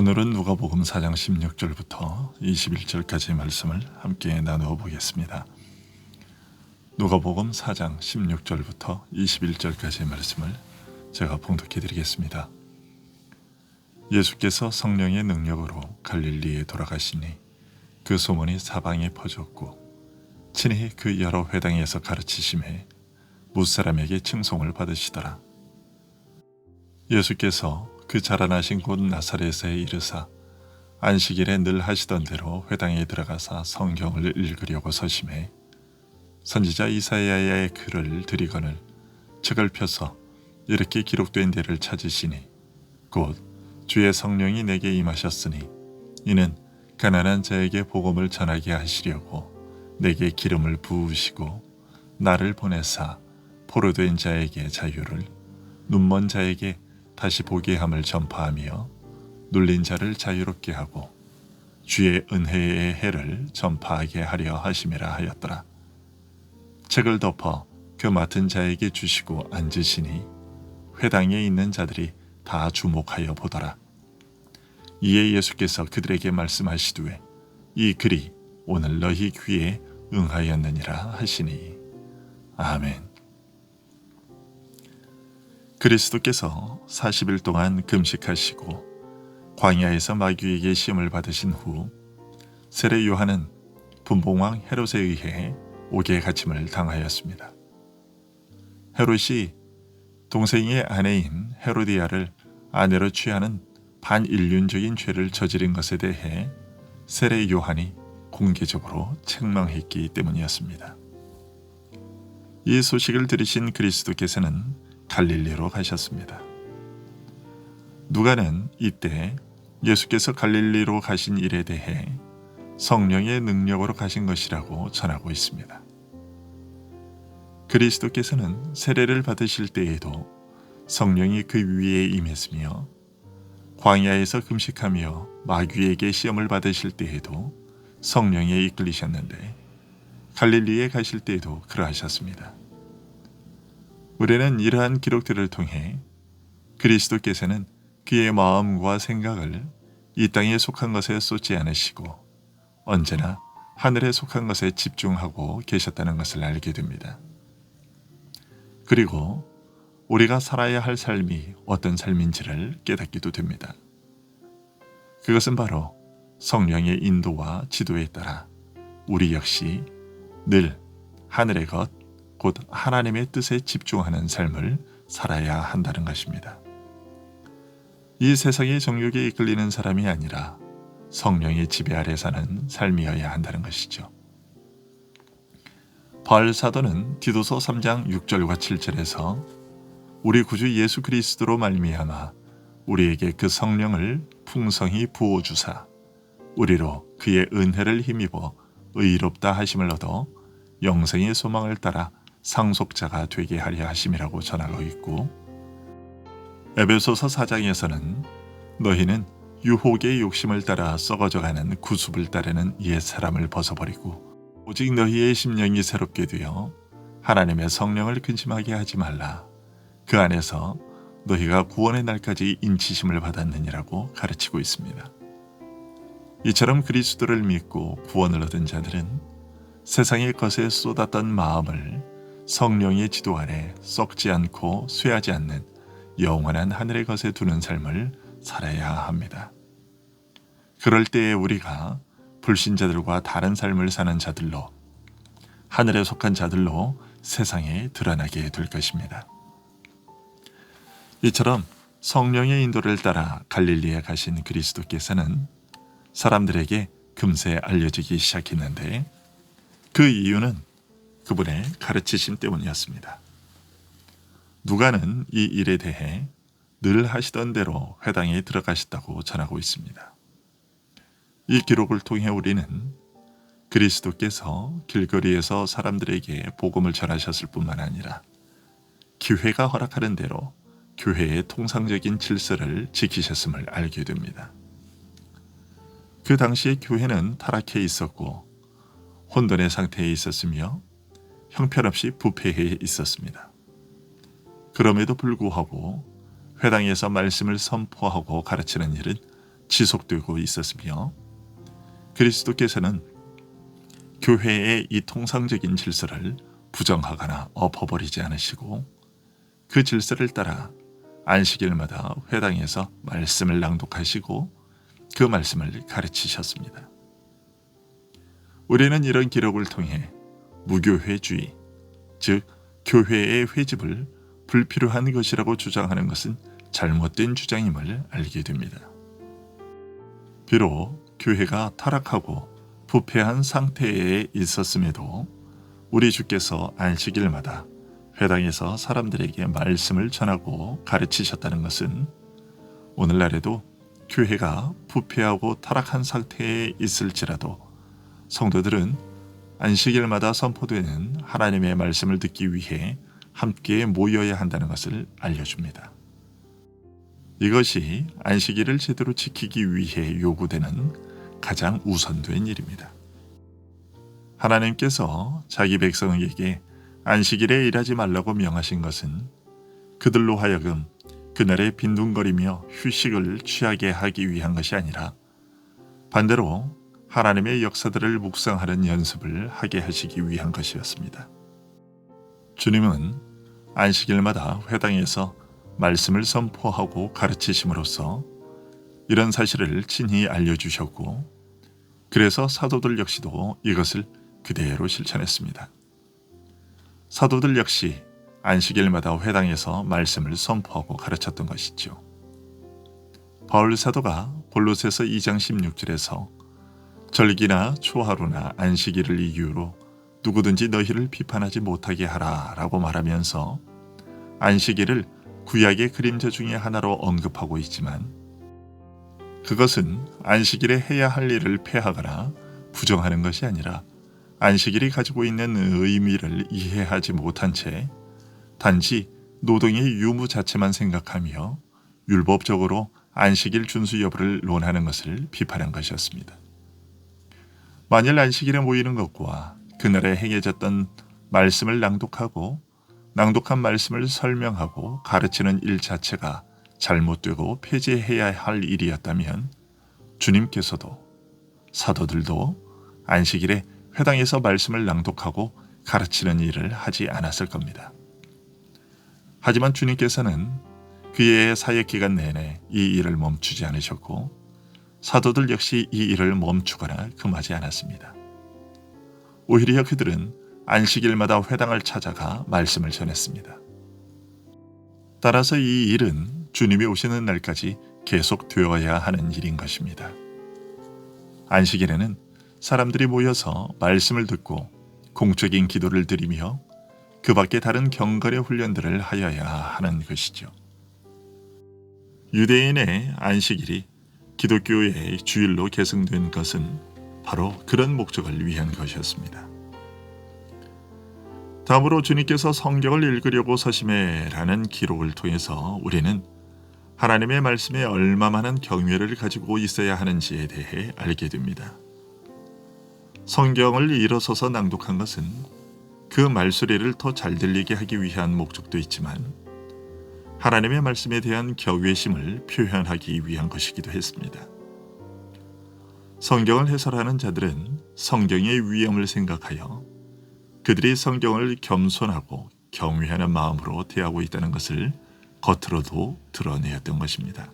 오늘은 누가복음 4장 16절부터 21절까지의 말씀을 함께 나누어 보겠습니다. 누가복음 4장 16절부터 21절까지의 말씀을 제가 봉독해 드리겠습니다. 예수께서 성령의 능력으로 갈릴리에 돌아가시니 그 소문이 사방에 퍼졌고 친히 그 여러 회당에서 가르치심에 무사람에게 칭송을 받으시더라. 예수께서 그 자라나신 곳 나사렛에 이르사 안식일에 늘 하시던 대로 회당에 들어가사 성경을 읽으려고 서심해 선지자 이사야의 글을 들이거늘 책을 펴서 이렇게 기록된 데를 찾으시니 곧 주의 성령이 내게 임하셨으니 이는 가난한 자에게 복음을 전하게 하시려고 내게 기름을 부으시고 나를 보내사 포로된 자에게 자유를 눈먼 자에게 다시 보게 함을 전파하며 눌린 자를 자유롭게 하고 주의 은혜의 해를 전파하게 하려 하심이라 하였더라. 책을 덮어 그 맡은 자에게 주시고 앉으시니 회당에 있는 자들이 다 주목하여 보더라. 이에 예수께서 그들에게 말씀하시되 이 글이 오늘 너희 귀에 응하였느니라 하시니 아멘. 그리스도께서 40일 동안 금식하시고 광야에서 마귀에게 시험을 받으신 후 세례 요한은 분봉왕 헤롯에 의해 옥에 갇힘을 당하였습니다. 헤롯이 동생의 아내인 헤로디아를 아내로 취하는 반인륜적인 죄를 저지른 것에 대해 세례 요한이 공개적으로 책망했기 때문이었습니다. 이 소식을 들으신 그리스도께서는 갈릴리로 가셨습니다. 누가는 이때 예수께서 갈릴리로 가신 일에 대해 성령의 능력으로 가신 것이라고 전하고 있습니다. 그리스도께서는 세례를 받으실 때에도 성령이 그 위에 임했으며 광야에서 금식하며 마귀에게 시험을 받으실 때에도 성령에 이끌리셨는데 갈릴리에 가실 때에도 그러하셨습니다. 우리는 이러한 기록들을 통해 그리스도께서는 그의 마음과 생각을 이 땅에 속한 것에 쏟지 않으시고 언제나 하늘에 속한 것에 집중하고 계셨다는 것을 알게 됩니다. 그리고 우리가 살아야 할 삶이 어떤 삶인지를 깨닫기도 됩니다. 그것은 바로 성령의 인도와 지도에 따라 우리 역시 늘 하늘의 것, 곧 하나님의 뜻에 집중하는 삶을 살아야 한다는 것입니다. 이 세상의 정욕에 이끌리는 사람이 아니라 성령의 지배 아래 사는 삶이어야 한다는 것이죠. 바울 사도는 디도서 3장 6절과 7절에서 우리 구주 예수 그리스도로 말미암아 우리에게 그 성령을 풍성히 부어주사 우리로 그의 은혜를 힘입어 의롭다 하심을 얻어 영생의 소망을 따라 상속자가 되게 하려 하심이라고 전하고 있고 에베소서 4장에서는 너희는 유혹의 욕심을 따라 썩어져가는 구습을 따르는 옛 사람을 벗어버리고 오직 너희의 심령이 새롭게 되어 하나님의 성령을 근심하게 하지 말라. 그 안에서 너희가 구원의 날까지 인치심을 받았느니라고 가르치고 있습니다. 이처럼 그리스도를 믿고 구원을 얻은 자들은 세상의 것에 쏟았던 마음을 성령의 지도 아래 썩지 않고 쇠하지 않는 영원한 하늘의 것에 두는 삶을 살아야 합니다. 그럴 때에 우리가 불신자들과 다른 삶을 사는 자들로 하늘에 속한 자들로 세상에 드러나게 될 것입니다. 이처럼 성령의 인도를 따라 갈릴리에 가신 그리스도께서는 사람들에게 금세 알려지기 시작했는데 그 이유는 그분의 가르치심 때문이었습니다. 누가는 이 일에 대해 늘 하시던 대로 회당에 들어가셨다고 전하고 있습니다. 이 기록을 통해 우리는 그리스도께서 길거리에서 사람들에게 복음을 전하셨을 뿐만 아니라 기회가 허락하는 대로 교회의 통상적인 질서를 지키셨음을 알게 됩니다. 그 당시에 교회는 타락해 있었고 혼돈의 상태에 있었으며 형편없이 부패해 있었습니다. 그럼에도 불구하고 회당에서 말씀을 선포하고 가르치는 일은 지속되고 있었으며 그리스도께서는 교회의 이 통상적인 질서를 부정하거나 엎어버리지 않으시고 그 질서를 따라 안식일마다 회당에서 말씀을 낭독하시고 그 말씀을 가르치셨습니다. 우리는 이런 기록을 통해 무교회주의, 즉 교회의 회집을 불필요한 것이라고 주장하는 것은 잘못된 주장임을 알게 됩니다. 비록 교회가 타락하고 부패한 상태에 있었음에도 우리 주께서 안식일마다 회당에서 사람들에게 말씀을 전하고 가르치셨다는 것은 오늘날에도 교회가 부패하고 타락한 상태에 있을지라도 성도들은 안식일마다 선포되는 하나님의 말씀을 듣기 위해 함께 모여야 한다는 것을 알려줍니다. 이것이 안식일을 제대로 지키기 위해 요구되는 가장 우선된 일입니다. 하나님께서 자기 백성에게 안식일에 일하지 말라고 명하신 것은 그들로 하여금 그날에 빈둥거리며 휴식을 취하게 하기 위한 것이 아니라 반대로 하나님의 역사들을 묵상하는 연습을 하게 하시기 위한 것이었습니다. 주님은 안식일마다 회당에서 말씀을 선포하고 가르치심으로써 이런 사실을 친히 알려주셨고 그래서 사도들 역시도 이것을 그대로 실천했습니다. 사도들 역시 안식일마다 회당에서 말씀을 선포하고 가르쳤던 것이죠. 바울 사도가 골로새서 2장 16절에서 절기나 초하루나 안식일을 이유로 누구든지 너희를 비판하지 못하게 하라 라고 말하면서 안식일을 구약의 그림자 중에 하나로 언급하고 있지만 그것은 안식일에 해야 할 일을 폐하거나 부정하는 것이 아니라 안식일이 가지고 있는 의미를 이해하지 못한 채 단지 노동의 유무 자체만 생각하며 율법적으로 안식일 준수 여부를 논하는 것을 비판한 것이었습니다. 만일 안식일에 모이는 것과 그날에 행해졌던 말씀을 낭독하고 낭독한 말씀을 설명하고 가르치는 일 자체가 잘못되고 폐지해야 할 일이었다면 주님께서도 사도들도 안식일에 회당에서 말씀을 낭독하고 가르치는 일을 하지 않았을 겁니다. 하지만 주님께서는 그의 사역 기간 내내 이 일을 멈추지 않으셨고 사도들 역시 이 일을 멈추거나 금하지 않았습니다. 오히려 그들은 안식일마다 회당을 찾아가 말씀을 전했습니다. 따라서 이 일은 주님이 오시는 날까지 계속되어야 하는 일인 것입니다. 안식일에는 사람들이 모여서 말씀을 듣고 공적인 기도를 드리며 그 밖에 다른 경건의 훈련들을 하여야 하는 것이죠. 유대인의 안식일이 기독교의 주일로 계승된 것은 바로 그런 목적을 위한 것이었습니다. 다음으로 주님께서 성경을 읽으려고 서심해라는 기록을 통해서 우리는 하나님의 말씀에 얼마만한 경외를 가지고 있어야 하는지에 대해 알게 됩니다. 성경을 일어서서 낭독한 것은 그 말소리를 더 잘 들리게 하기 위한 목적도 있지만 하나님의 말씀에 대한 경외심을 표현하기 위한 것이기도 했습니다. 성경을 해설하는 자들은 성경의 위엄을 생각하여 그들이 성경을 겸손하고 경외하는 마음으로 대하고 있다는 것을 겉으로도 드러내었던 것입니다.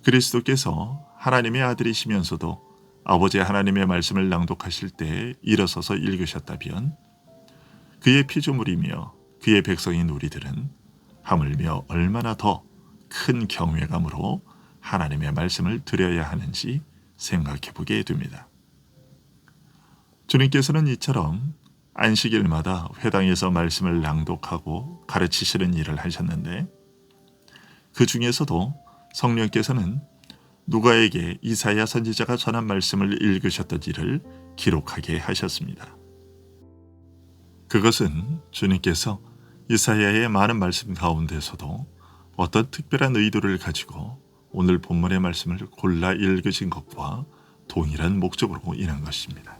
그리스도께서 하나님의 아들이시면서도 아버지 하나님의 말씀을 낭독하실 때 일어서서 읽으셨다면 그의 피조물이며 그의 백성인 우리들은 하물며 얼마나 더 큰 경외감으로 하나님의 말씀을 드려야 하는지 생각해 보게 됩니다. 주님께서는 이처럼 안식일마다 회당에서 말씀을 낭독하고 가르치시는 일을 하셨는데 그 중에서도 성령께서는 누가에게 이사야 선지자가 전한 말씀을 읽으셨던 일을 기록하게 하셨습니다. 그것은 주님께서 이사야의 많은 말씀 가운데서도 어떤 특별한 의도를 가지고 오늘 본문의 말씀을 골라 읽으신 것과 동일한 목적으로 인한 것입니다.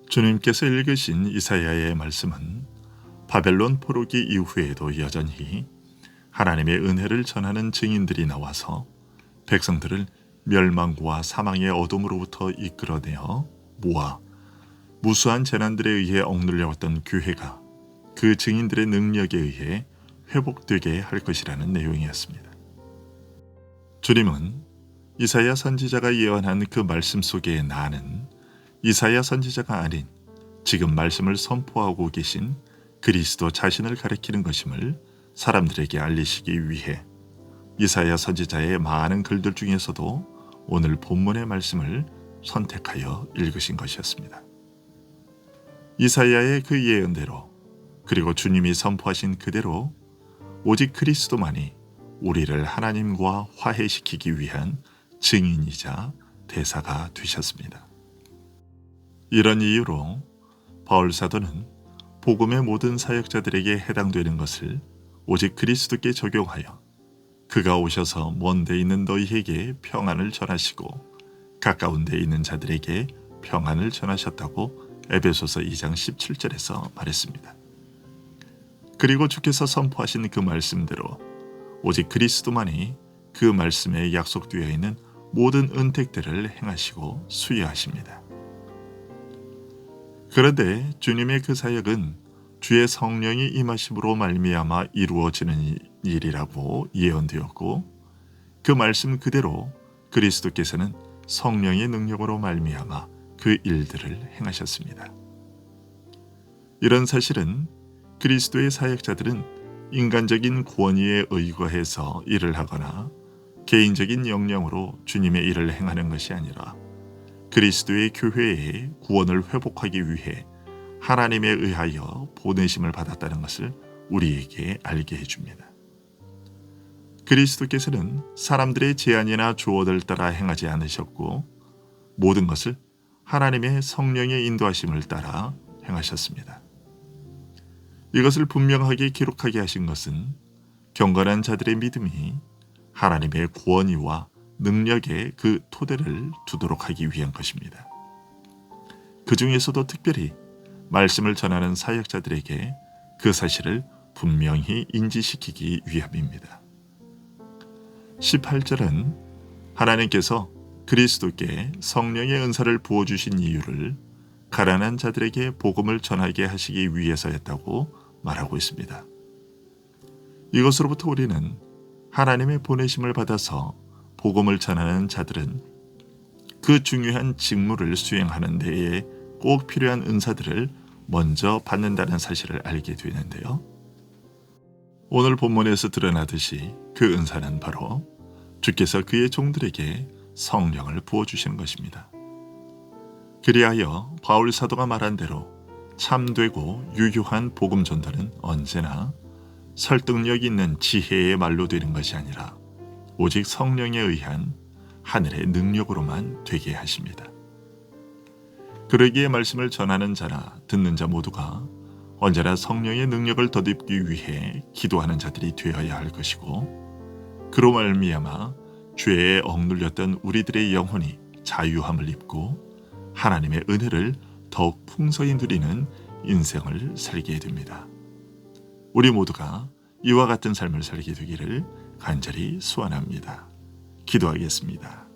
주님께서 읽으신 이사야의 말씀은 바벨론 포로기 이후에도 여전히 하나님의 은혜를 전하는 증인들이 나와서 백성들을 멸망과 사망의 어둠으로부터 이끌어내어 모아 무수한 재난들에 의해 억눌려왔던 교회가 그 증인들의 능력에 의해 회복되게 할 것이라는 내용이었습니다. 주님은 이사야 선지자가 예언한 그 말씀 속에 나는 이사야 선지자가 아닌 지금 말씀을 선포하고 계신 그리스도 자신을 가리키는 것임을 사람들에게 알리시기 위해 이사야 선지자의 많은 글들 중에서도 오늘 본문의 말씀을 선택하여 읽으신 것이었습니다. 이사야의 그 예언대로 그리고 주님이 선포하신 그대로 오직 그리스도만이 우리를 하나님과 화해시키기 위한 증인이자 대사가 되셨습니다. 이런 이유로 바울 사도는 복음의 모든 사역자들에게 해당되는 것을 오직 그리스도께 적용하여 그가 오셔서 먼 데 있는 너희에게 평안을 전하시고 가까운 데 있는 자들에게 평안을 전하셨다고 에베소서 2장 17절에서 말했습니다. 그리고 주께서 선포하신 그 말씀대로 오직 그리스도만이 그 말씀에 약속되어 있는 모든 은택들을 행하시고 수여하십니다. 그런데 주님의 그 사역은 주의 성령이 임하심으로 말미암아 이루어지는 일이라고 예언되었고 그 말씀 그대로 그리스도께서는 성령의 능력으로 말미암아 그 일들을 행하셨습니다. 이런 사실은 그리스도의 사역자들은 인간적인 권위에 의거해서 일을 하거나 개인적인 역량으로 주님의 일을 행하는 것이 아니라 그리스도의 교회의 구원을 회복하기 위해 하나님에 의하여 보내심을 받았다는 것을 우리에게 알게 해줍니다. 그리스도께서는 사람들의 제안이나 조언을 따라 행하지 않으셨고 모든 것을 하나님의 성령의 인도하심을 따라 행하셨습니다. 이것을 분명하게 기록하게 하신 것은 경건한 자들의 믿음이 하나님의 권위와 능력에 그 토대를 두도록 하기 위한 것입니다. 그 중에서도 특별히 말씀을 전하는 사역자들에게 그 사실을 분명히 인지시키기 위함입니다. 18절은 하나님께서 그리스도께 성령의 은사를 부어주신 이유를 가난한 자들에게 복음을 전하게 하시기 위해서였다고 말하고 있습니다. 이것으로부터 우리는 하나님의 보내심을 받아서 복음을 전하는 자들은 그 중요한 직무를 수행하는 데에 꼭 필요한 은사들을 먼저 받는다는 사실을 알게 되는데요. 오늘 본문에서 드러나듯이 그 은사는 바로 주께서 그의 종들에게 성령을 부어주시는 것입니다. 그리하여 바울 사도가 말한 대로 참되고 유효한 복음 전달은 언제나 설득력 있는 지혜의 말로 되는 것이 아니라 오직 성령에 의한 하늘의 능력으로만 되게 하십니다. 그러기에 말씀을 전하는 자나 듣는 자 모두가 언제나 성령의 능력을 덧입기 위해 기도하는 자들이 되어야 할 것이고 그로 말미암아 죄에 억눌렸던 우리들의 영혼이 자유함을 입고 하나님의 은혜를 더욱 풍성히 누리는 인생을 살게 됩니다. 우리 모두가 이와 같은 삶을 살게 되기를 간절히 소원합니다. 기도하겠습니다.